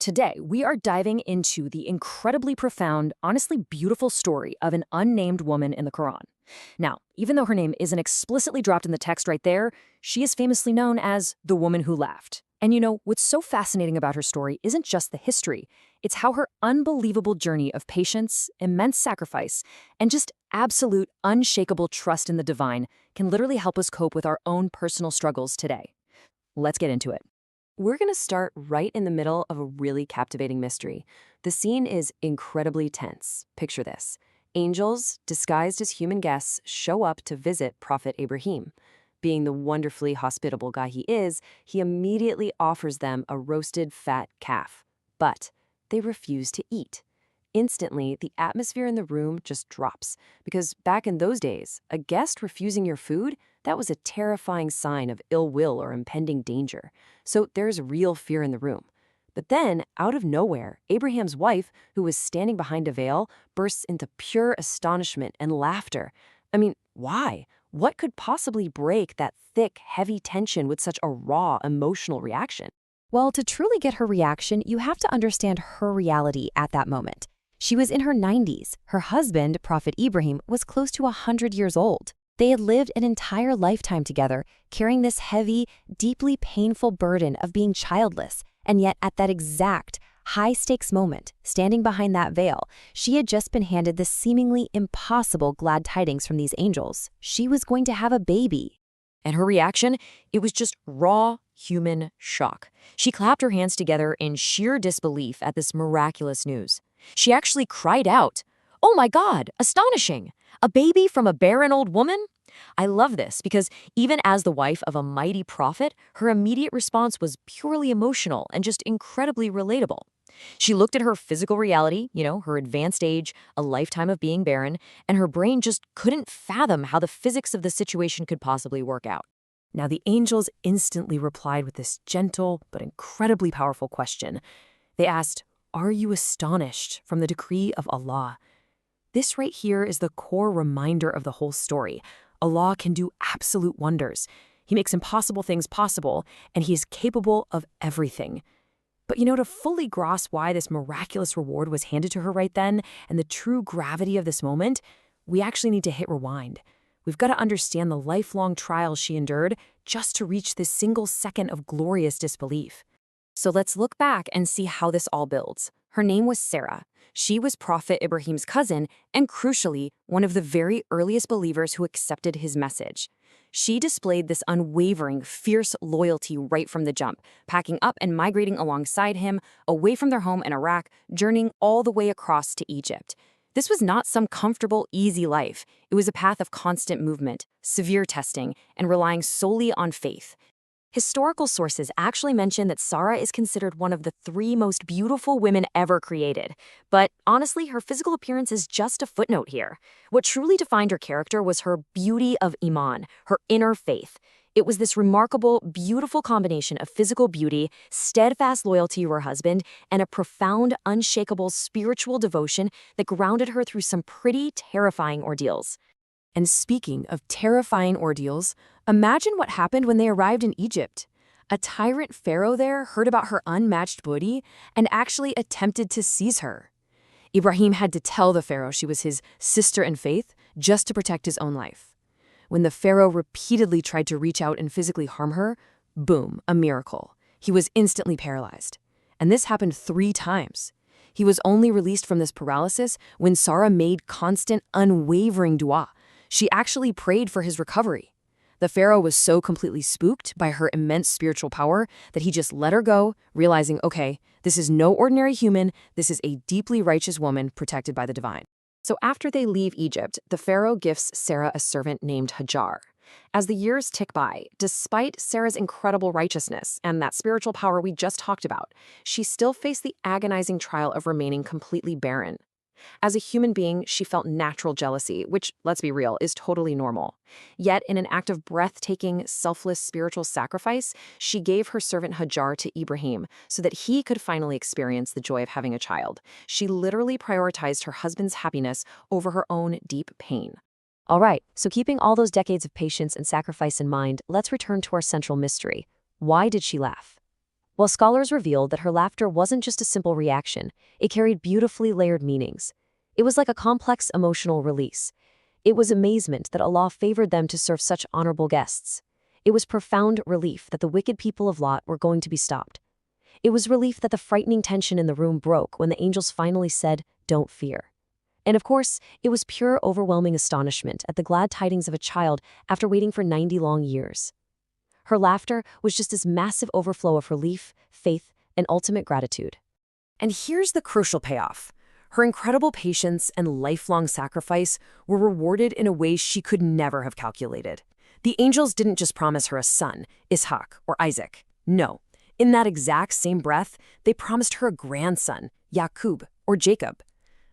Today, we are diving into the incredibly profound, honestly beautiful story of an unnamed woman in the Quran. Now, even though her name isn't explicitly dropped in the text right there, she is famously known as the woman who laughed. And what's so fascinating about her story isn't just the history, it's how her unbelievable journey of patience, immense sacrifice, and just absolute, unshakable trust in the divine can literally help us cope with our own personal struggles today. Let's get into it. We're going to start right in the middle of a really captivating mystery. The scene is incredibly tense. Picture this. Angels, disguised as human guests, show up to visit Prophet Ibrahim. Being the wonderfully hospitable guy he is, he immediately offers them a roasted fat calf. But they refuse to eat. Instantly, the atmosphere in the room just drops. Because back in those days, a guest refusing your food, that was a terrifying sign of ill will or impending danger. So there's real fear in the room. But then, out of nowhere, Abraham's wife, who was standing behind a veil, bursts into pure astonishment and laughter. I mean, why? What could possibly break that thick, heavy tension with such a raw, emotional reaction? Well, to truly get her reaction, you have to understand her reality at that moment. She was in her 90s. Her husband, Prophet Ibrahim, was close to 100 years old. They had lived an entire lifetime together, carrying this heavy, deeply painful burden of being childless. And yet, at that exact, high-stakes moment, standing behind that veil, she had just been handed the seemingly impossible glad tidings from these angels. She was going to have a baby. And her reaction? It was just raw, human shock. She clapped her hands together in sheer disbelief at this miraculous news. She actually cried out, "Oh my God, astonishing! A baby from a barren old woman?" I love this because even as the wife of a mighty prophet, her immediate response was purely emotional and just incredibly relatable. She looked at her physical reality, her advanced age, a lifetime of being barren, and her brain just couldn't fathom how the physics of the situation could possibly work out. Now, the angels instantly replied with this gentle but incredibly powerful question. They asked, "Are you astonished from the decree of Allah?" This right here is the core reminder of the whole story. Allah can do absolute wonders. He makes impossible things possible, and he is capable of everything. But to fully grasp why this miraculous reward was handed to her right then and the true gravity of this moment, we actually need to hit rewind. We've got to understand the lifelong trials she endured just to reach this single second of glorious disbelief. So let's look back and see how this all builds. Her name was Sarah. She was Prophet Ibrahim's cousin and, crucially, one of the very earliest believers who accepted his message. She displayed this unwavering, fierce loyalty right from the jump, packing up and migrating alongside him, away from their home in Iraq, journeying all the way across to Egypt. This was not some comfortable, easy life. It was a path of constant movement, severe testing, and relying solely on faith. Historical sources actually mention that Sarah is considered one of the 3 most beautiful women ever created. But honestly, her physical appearance is just a footnote here. What truly defined her character was her beauty of Iman, her inner faith. It was this remarkable, beautiful combination of physical beauty, steadfast loyalty to her husband, and a profound, unshakable spiritual devotion that grounded her through some pretty terrifying ordeals. And speaking of terrifying ordeals, imagine what happened when they arrived in Egypt. A tyrant Pharaoh there heard about her unmatched beauty and actually attempted to seize her. Ibrahim had to tell the Pharaoh she was his sister in faith just to protect his own life. When the Pharaoh repeatedly tried to reach out and physically harm her, boom, a miracle. He was instantly paralyzed. And this happened 3 times. He was only released from this paralysis when Sarah made constant, unwavering dua. She actually prayed for his recovery. The Pharaoh was so completely spooked by her immense spiritual power that he just let her go, realizing, okay, this is no ordinary human, this is a deeply righteous woman protected by the divine. So after they leave Egypt, the Pharaoh gifts Sarah a servant named Hajar. As the years tick by, despite Sarah's incredible righteousness and that spiritual power we just talked about, she still faced the agonizing trial of remaining completely barren. As a human being, she felt natural jealousy, which, let's be real, is totally normal. Yet, in an act of breathtaking, selfless spiritual sacrifice, she gave her servant Hajar to Ibrahim so that he could finally experience the joy of having a child. She literally prioritized her husband's happiness over her own deep pain. All right, so keeping all those decades of patience and sacrifice in mind, let's return to our central mystery. Why did she laugh? While scholars revealed that her laughter wasn't just a simple reaction, it carried beautifully layered meanings. It was like a complex emotional release. It was amazement that Allah favored them to serve such honorable guests. It was profound relief that the wicked people of Lot were going to be stopped. It was relief that the frightening tension in the room broke when the angels finally said, "Don't fear." And of course, it was pure, overwhelming astonishment at the glad tidings of a child after waiting for 90 long years. Her laughter was just this massive overflow of relief, faith, and ultimate gratitude. And here's the crucial payoff. Her incredible patience and lifelong sacrifice were rewarded in a way she could never have calculated. The angels didn't just promise her a son, Ishaq or Isaac. No, in that exact same breath, they promised her a grandson, Yaqub or Jacob.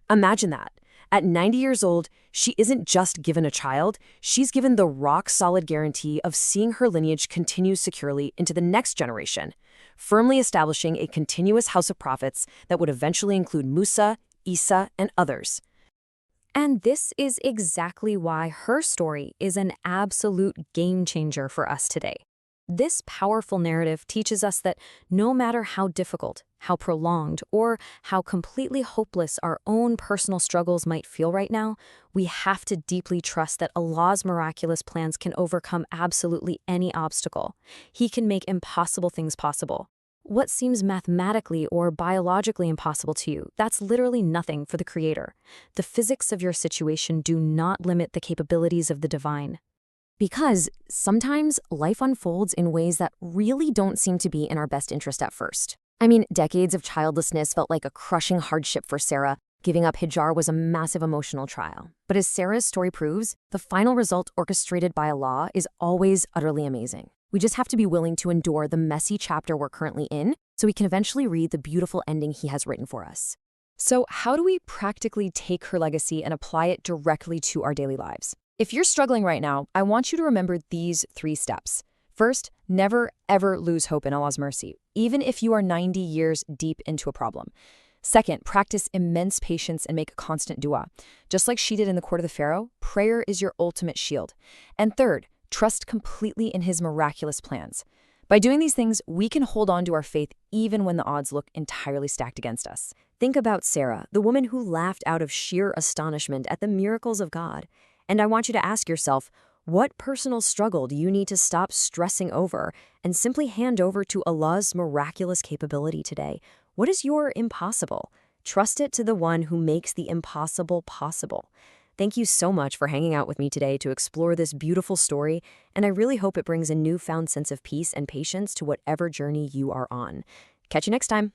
Imagine that. At 90 years old, she isn't just given a child, she's given the rock-solid guarantee of seeing her lineage continue securely into the next generation, firmly establishing a continuous house of prophets that would eventually include Musa, Isa, and others. And this is exactly why her story is an absolute game changer for us today. This powerful narrative teaches us that no matter how difficult, how prolonged, or how completely hopeless our own personal struggles might feel right now, we have to deeply trust that Allah's miraculous plans can overcome absolutely any obstacle. He can make impossible things possible. What seems mathematically or biologically impossible to you, that's literally nothing for the Creator. The physics of your situation do not limit the capabilities of the divine. Because sometimes life unfolds in ways that really don't seem to be in our best interest at first. I mean, decades of childlessness felt like a crushing hardship for Sarah. Giving up Hajar was a massive emotional trial. But as Sarah's story proves, the final result orchestrated by Allah is always utterly amazing. We just have to be willing to endure the messy chapter we're currently in so we can eventually read the beautiful ending He has written for us. So how do we practically take her legacy and apply it directly to our daily lives? If you're struggling right now, I want you to remember these 3 steps. First, never ever lose hope in Allah's mercy, even if you are 90 years deep into a problem. Second, practice immense patience and make a constant dua. Just like she did in the court of the Pharaoh, prayer is your ultimate shield. And third, trust completely in His miraculous plans. By doing these things, we can hold on to our faith even when the odds look entirely stacked against us. Think about Sarah, the woman who laughed out of sheer astonishment at the miracles of God. And I want you to ask yourself, what personal struggle do you need to stop stressing over and simply hand over to Allah's miraculous capability today? What is your impossible? Trust it to the one who makes the impossible possible. Thank you so much for hanging out with me today to explore this beautiful story, and I really hope it brings a newfound sense of peace and patience to whatever journey you are on. Catch you next time.